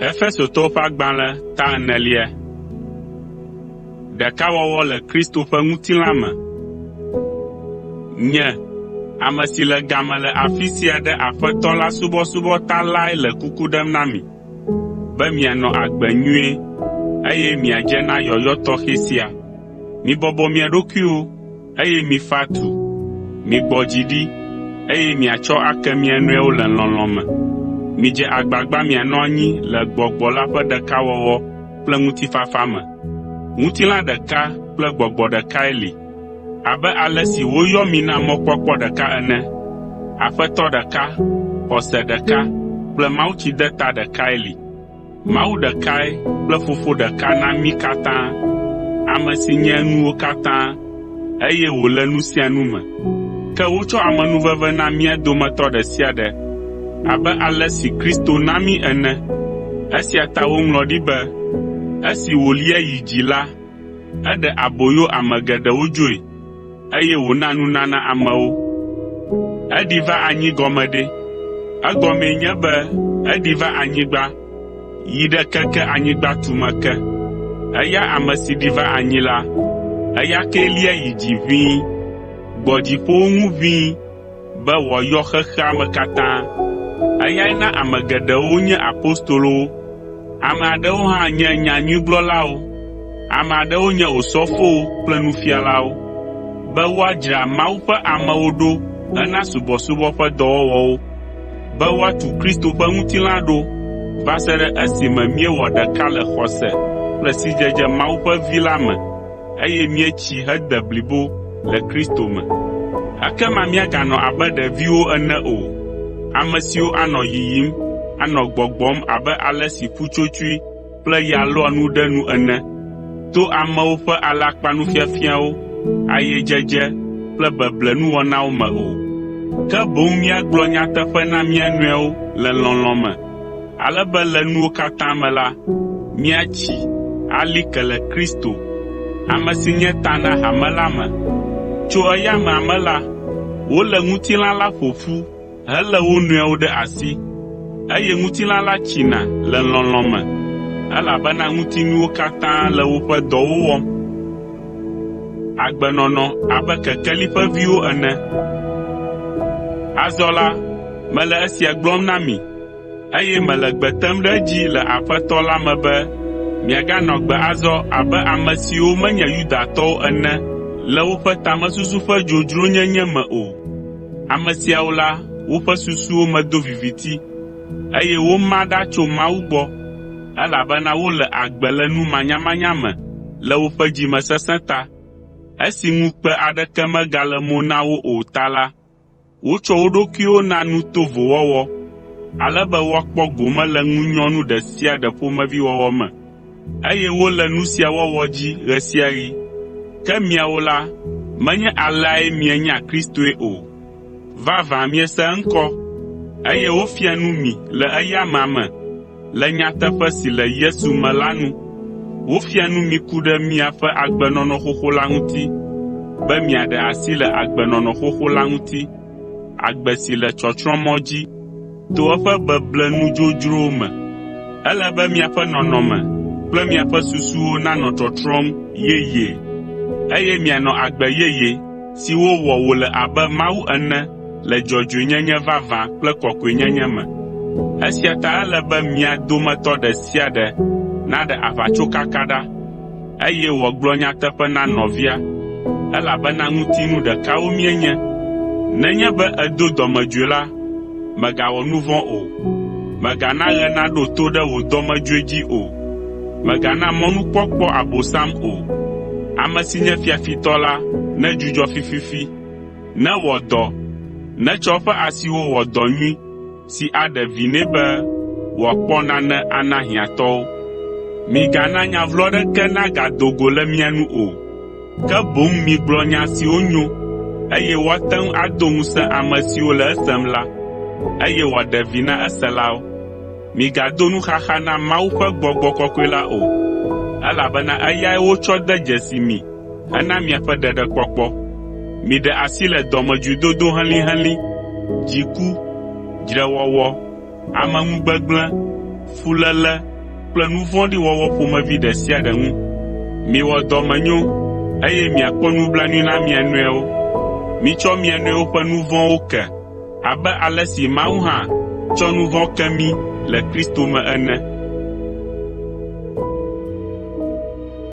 Efesotɔwo ƒe agbalẽ ta 4. Ɖekawɔwɔ le Kristo ƒe ŋutilã me. Nye, ame si le game le afi sia ɖe Aƒetɔ la subɔsubɔ ta lae le kuku ɖem na mi, be mianɔ agbe nyuie, eye miadze na yɔyɔ tɔxɛ sia. Mibɔbɔ mia ɖokuiwo, eye mifa tu. Migbɔ dzi ɖi, eye miatsɔ ake mia nɔewo le lɔlɔ̃ me. Midze agbagba mianɔ anyi le gbɔgbɔ la ƒe ɖekawɔwɔ kple ŋutifafa me. Ŋutilã ɖeka kple gbɔgbɔ ɖekae li. Abe ale si woyɔ mi na mɔkpɔkpɔ ɖeka ene, Aƒetɔ ɖeka, xɔse ɖeka kple mawutsideta ɖekae li. Mawu ɖekae kple Fofo ɖeka na mí katã, ame si nye nuwo katã, eye wòle nu sia nu me. Ke wotsɔ amenuveve na mía dometɔ ɖe sia ɖe, abe ale si Kristo na mí ene. Esia ta woŋlɔ ɖi be, esi wòlia yi dzi la, eɖe aboyo ame geɖewo dzoe, eye wòna nunana amewo. Eɖi va anyi gɔme ɖe. Egɔmee nye be eɖi va anyigba, yi ɖe keke anyigba tume ke. Eya ame si ɖi va anyi la, eya ke lia yi dzi ʋĩi, gbɔ dziƒowo ŋu ʋĩi, be wòayɔ xexea me katã. Eyae na ame geɖewo nye apostolowo, ame aɖewo hã nye nyanyuigblɔlawo, ame aɖewo nye osɔfowo kple nufialawo, be woadzra Mawu ƒe amewo ɖo hena subɔsubɔ ƒe dɔwɔwɔwo, be woatu Kristo ƒe ŋutilã ɖo va se ɖe esime míewɔ ɖeka le xɔse kple sidzedze Mawu ƒe Vi la me, eye míetsi hede blibo le Kristo me. Ekema míaganɔ abe ɖeviwo ene o, ame siwo anɔ yiyim, anɔ gbɔgbɔm abe ale si ƒutsotsoe kple ya lɔa nu ɖe nu ene, to amewo ƒe alakpanufiafiawo, ayedzedze kple beblenuwɔnawo me o. Ke boŋ míagblɔ nyateƒe na mía nɔewo le lɔlɔ̃ me, ale be le nuwo katã me la, míatsi, ali ke le Kristo, ame si nye ta na hame la me. Tso eya me la, wole ŋutilã la ƒoƒu helé wo nɔewo ɖe asi, eye ŋutilã la tsina le lɔlɔ̃ me, elabena ŋutinuwo katã le woƒe dɔwo wɔm. Agbenɔnɔ abe kekeli ƒe viwo ene. Azɔ la, mele esia gblɔm na mi, eye mele gbe tem ɖe edzi le Aƒetɔ la me be miaganɔ gbe azɔ abe ame siwo menye Yudatɔwo ene le woƒe tamesusu ƒe dzodzronyenye me o. Ame siawo la, woƒe susuwo me do viviti, eye woma ɖa tso Mawu gbɔ, elabena wole agbe le nu manyamanya me le woƒe dzimesesẽ ta. Esi ŋukpe aɖeke megale mo na wo o ta la, wotsɔ wo ɖokuiwo na nu tovo wɔwɔ, ale be woakpɔ gome le ŋunyɔnu ɖe sia ɖe ƒomevi wɔwɔ me, eye wole nu sia wɔwɔ dzi ɣe sia ɣi. Ke miawo la, menye aleae mienya Kristoe o. Vavã miese eŋkɔ, eye wofia nu mi le eya amea me, le nyateƒe si le Yesu me la nu. Wofia nu mi ku ɖe miaƒe agbenɔnɔ xoxo la ŋuti, be miaɖe asi le agbenɔnɔ xoxo la ŋuti, agbe si le tsɔtsrɔ̃mɔ dzi, to eƒe beble nudzodzrowo me. Ele be miaƒe nɔnɔme kple miaƒe susuwo nanɔ tsɔtsrɔ̃m yeye, eye mianɔ agbe yeye si wowɔ wòle abe Mawu ene le dzɔdzɔenyenye vavã kple kɔkɔenyenye me. Esia ta ele be mia dometɔ ɖe sia ɖe naɖe aʋatsokaka ɖa, eye wòagblɔ nyateƒe na nɔvia, elabena ŋutinu ɖekawo míenye. Nenye be èdo dɔmedzoe la, mègawɔ nu vɔ̃ o. Mègana ɣe naɖo to ɖe wò dɔmedzoe dzi o. Mègana mɔnukpɔkpɔ Abosam o. Ame si nye fiafitɔ la, nedzudzɔ fififi, newɔ dɔ, netsɔ eƒe asiwo wɔ dɔ nyui si aɖe vi nɛ be wòakpɔ nane ana hiãtɔwo. Migana nya vlo aɖeke nagado go le mia nu o, ke boŋ migblɔ nya siwo nyo, eye woate ŋu ado ŋusẽ ame siwo le esem la, eye wòaɖe vi na eselawo. Migado nuxaxa na Mawu ƒe Gbɔgbɔ Kɔkɔe la o, elabena eyae wotsɔ de dzesi mi hena miaƒe ɖeɖekpɔkpɔ. Miɖe asi le dɔmedzoedodo helĩhelĩ, dziku, dzrewɔwɔ, ameŋugbegblẽ, fuléle kple nu vɔ̃ɖi wɔwɔ ƒomevi ɖe sia ɖe ŋu. Miwɔ dɔmenyo, eye miakpɔ nublanui na mia nɔewo. Mitsɔ mia nɔewo ƒe nu vɔ̃wo ke, abe ale si Mawu hã tsɔ nu vɔ̃ ke mí le Kristo me ene.